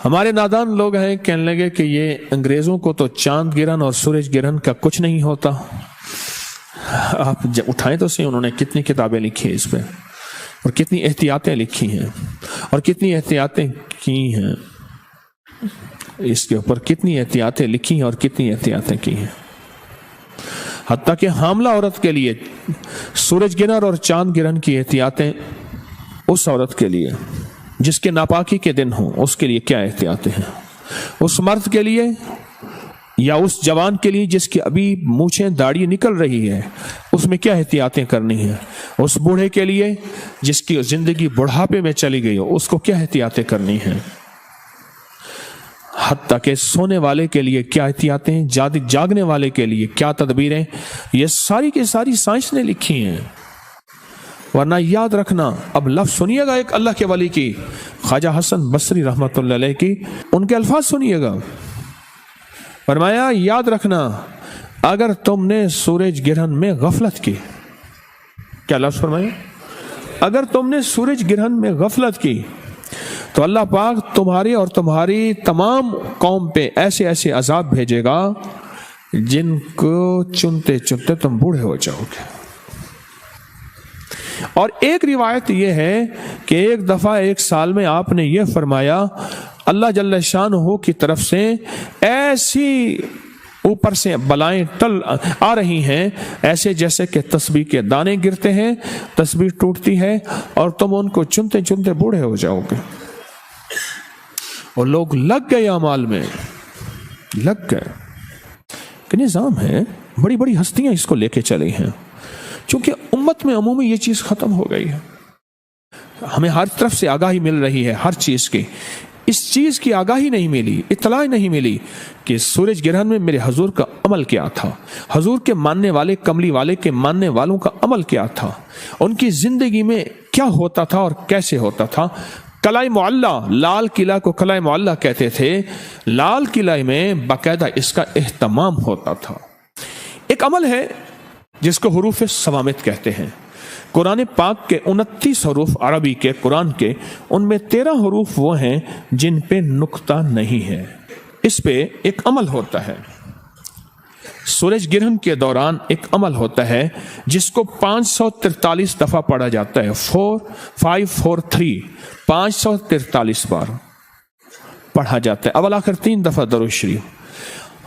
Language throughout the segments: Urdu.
ہمارے نادان لوگ ہیں کہنے لگے کہ یہ انگریزوں کو تو چاند گرہن اور سورج گرہن کا کچھ نہیں ہوتا. آپ جب اٹھائیں تو صحیح، انہوں نے کتنی کتابیں لکھی ہیں اس پہ، اور کتنی احتیاطیں لکھی ہیں، اور کتنی احتیاطیں کی ہیں اس کے اوپر، کتنی احتیاطیں لکھی ہیں اور کتنی احتیاطیں کی ہیں. حتیٰ کہ حاملہ عورت کے لیے سورج گرہن اور چاند گرہن کی احتیاطیں، اس عورت کے لیے جس کے ناپاکی کے دن ہوں اس کے لیے کیا احتیاطیں ہیں، اس مرد کے لیے یا اس جوان کے لیے جس کی ابھی مونچھیں داڑھی نکل رہی ہے اس میں کیا احتیاطیں کرنی ہیں، اس بوڑھے کے لیے جس کی زندگی بڑھاپے میں چلی گئی ہو اس کو کیا احتیاطیں کرنی ہیں، حتیٰ کہ سونے والے کے لیے کیا احتیاطیں، جاگنے والے کے لیے کیا تدبیریں، یہ ساری کی ساری سائنس نے لکھی ہیں. ورنہ یاد رکھنا، اب لفظ سنیے گا ایک اللہ کے ولی کی، خواجہ حسن بصری رحمۃ اللہ علیہ کی، ان کے الفاظ سنیے گا. فرمایا یاد رکھنا اگر تم نے سورج گرہن میں غفلت کی، کیا لفظ فرمایا، اگر تم نے سورج گرہن میں غفلت کی تو اللہ پاک تمہاری اور تمہاری تمام قوم پہ ایسے ایسے عذاب بھیجے گا جن کو چنتے چنتے تم بوڑھے ہو جاؤ گے. اور ایک روایت یہ ہے کہ ایک دفعہ ایک سال میں آپ نے یہ فرمایا اللہ جل شانہ کی طرف سے ایسی اوپر سے بلائیں ٹل آ رہی ہیں ایسے جیسے کہ تسبیح کے دانے گرتے ہیں، تسبیح ٹوٹتی ہے اور تم ان کو چنتے چنتے بوڑھے ہو جاؤ گے. اور لوگ لگ گئے اعمال میں، لگ گئے کہ نظام ہے، بڑی بڑی ہستیاں اس کو لے کے چلی ہیں. چونکہ امت میں عمومی یہ چیز ختم ہو گئی ہے، ہمیں ہر طرف سے آگاہی مل رہی ہے ہر چیز کی، اس چیز کی آگاہی نہیں ملی، اطلاع نہیں ملی کہ سورج گرہن میں میرے حضور کا عمل کیا تھا، حضور کے ماننے والے کملی والے کے ماننے والوں کا عمل کیا تھا، ان کی زندگی میں کیا ہوتا تھا اور کیسے ہوتا تھا. قلعہ معلیٰ، لال قلعہ کو قلعہ معلیٰ کہتے تھے، لال قلعہ میں باقاعدہ اس کا اہتمام ہوتا تھا. ایک عمل ہے جس کو حروف صوامت کہتے ہیں. قرآن پاک کے 29 حروف عربی کے قرآن کے، ان میں 13 حروف وہ ہیں جن پہ نقطہ نہیں ہے. اس پہ ایک عمل ہوتا ہے، سورج گرہن کے دوران ایک عمل ہوتا ہے جس کو 543 دفعہ پڑھا جاتا ہے. 4543 543 بار پڑھا جاتا ہے، اول آخر 3 دفعہ درود شریف.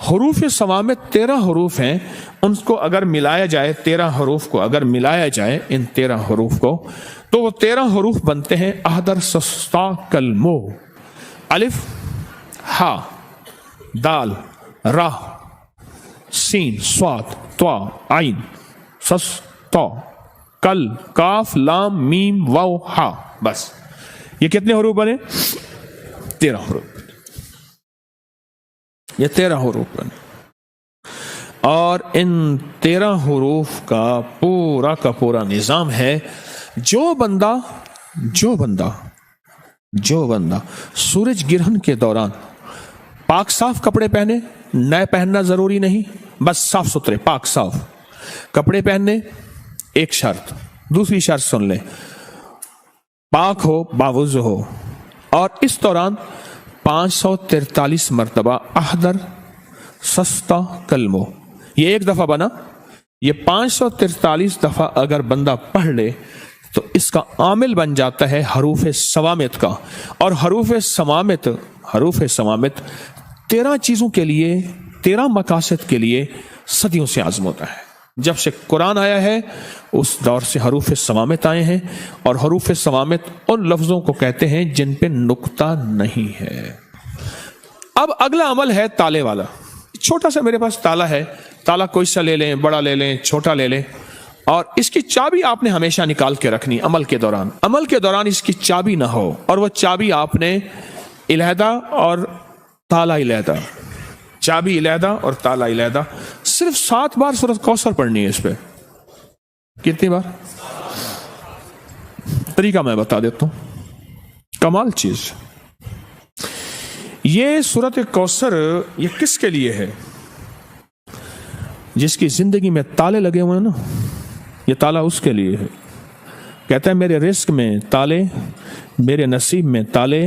حروف صوامت 13 حروف ہیں، ان کو اگر ملایا جائے، 13 حروف کو اگر ملایا جائے، ان 13 حروف کو، تو وہ 13 حروف بنتے ہیں احدر سستا کلمو، الف ہا دال را سین صاد طا عین سس تا کل کاف لام میم واو ہا. بس یہ کتنے حروف بنے؟ 13 حروف. یہ 13 حروف بنے، اور ان 13 حروف کا پورا نظام ہے. جو بندہ سورج گرہن کے دوران پاک صاف کپڑے پہنے، نئے پہننا ضروری نہیں، بس صاف ستھرے پاک صاف کپڑے پہننے، ایک شرط. دوسری شرط سن لیں، پاک ہو، باوضو ہو، اور اس دوران 543 مرتبہ احدر سستا کلمو. یہ ایک دفعہ بنا، یہ 543 دفعہ اگر بندہ پڑھ لے تو اس کا عامل بن جاتا ہے حروف صوامت کا. اور حروف صوامت 13 چیزوں کے لیے، 13 مقاصد کے لیے صدیوں سے عزم ہوتا ہے. جب سے قرآن آیا ہے اس دور سے حروف صوامت آئے ہیں، اور حروف صوامت ان لفظوں کو کہتے ہیں جن پہ نقطہ نہیں ہے. اب اگلا عمل ہے تالے والا. چھوٹا سا میرے پاس تالا ہے، تالا کوئی سا لے لیں، بڑا لے لیں، چھوٹا لے لیں، اور اس کی چابی آپ نے ہمیشہ نکال کے رکھنی. عمل کے دوران اس کی چابی نہ ہو، اور وہ چابی آپ نے علیحدہ اور تالا علیحدہ، چابی علیحدہ اور تالا علیحدہ. صرف 7 بار سورۃ کوثر پڑھنی ہے. اس پہ کتنی بار؟ طریقہ میں بتا دیتا ہوں، کمال چیز. یہ سورۃ کوثر یہ کس کے لیے ہے؟ جس کی زندگی میں تالے لگے ہوئے ہیں نا، یہ تالا اس کے لیے ہے. کہتا ہے میرے رزق میں تالے، میرے نصیب میں تالے،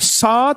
7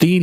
3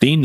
3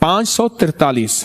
543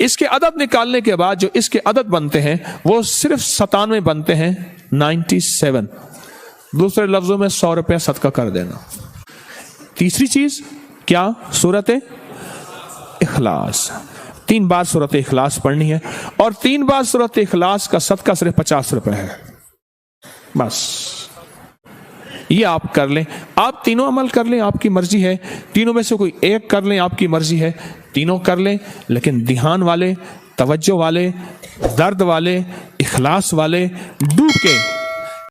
اس کے عدد نکالنے کے بعد جو اس کے عدد بنتے ہیں وہ صرف 97 بنتے ہیں، 97۔ دوسرے لفظوں میں 100 روپے صدقہ کر دینا۔ تیسری چیز کیا؟ سورۃ اخلاص، 3 بار سورۃ اخلاص پڑھنی ہے، اور 3 بار سورۃ اخلاص کا صدقہ صرف 50 روپے ہے، بس یہ آپ کر لیں۔ آپ تینوں عمل کر لیں، آپ کی مرضی ہے، تینوں میں سے کوئی ایک کر لیں، آپ کی مرضی ہے، تینوں کر لیں، لیکن دھیان والے، توجہ والے، درد والے، اخلاص والے، ڈوب کے